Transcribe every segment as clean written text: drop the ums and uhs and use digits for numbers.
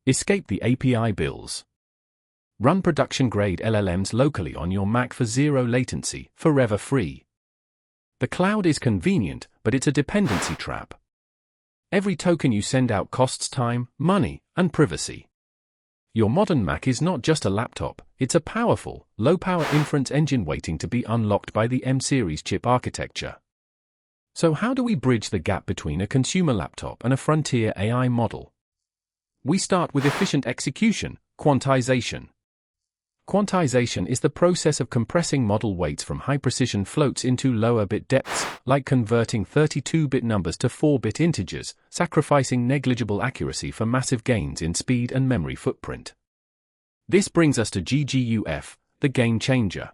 Escape the API bills. Run production-grade LLMs locally on your Mac for zero latency, forever free. The cloud is convenient, but it's a dependency trap. Every token you send out costs time, money, and privacy. Your modern Mac is not just a laptop, it's a powerful, low-power inference engine waiting to be unlocked by the M-series chip architecture. So how do we bridge the gap between a consumer laptop and a frontier AI model? We start with efficient execution, quantization. Quantization is the process of compressing model weights from high-precision floats into lower bit depths, like converting 32-bit numbers to 4-bit integers, sacrificing negligible accuracy for massive gains in speed and memory footprint. This brings us to GGUF, the game changer.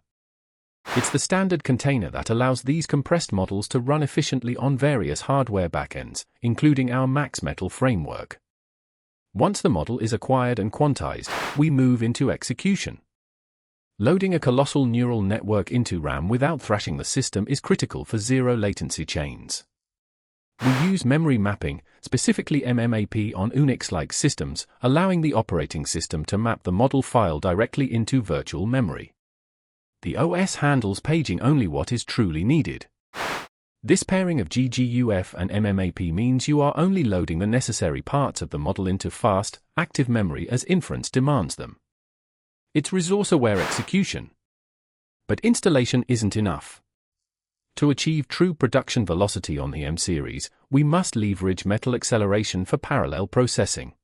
It's the standard container that allows these compressed models to run efficiently on various hardware backends, including our Max Metal framework. Once the model is acquired and quantized, we move into execution. Loading a colossal neural network into RAM without thrashing the system is critical for zero-latency chains. We use memory mapping, specifically MMAP on Unix-like systems, allowing the operating system to map the model file directly into virtual memory. The OS handles paging only what is truly needed. This pairing of GGUF and MMAP means you are only loading the necessary parts of the model into fast, active memory as inference demands them. It's resource-aware execution. But installation isn't enough. To achieve true production velocity on the M-series, we must leverage metal acceleration for parallel processing.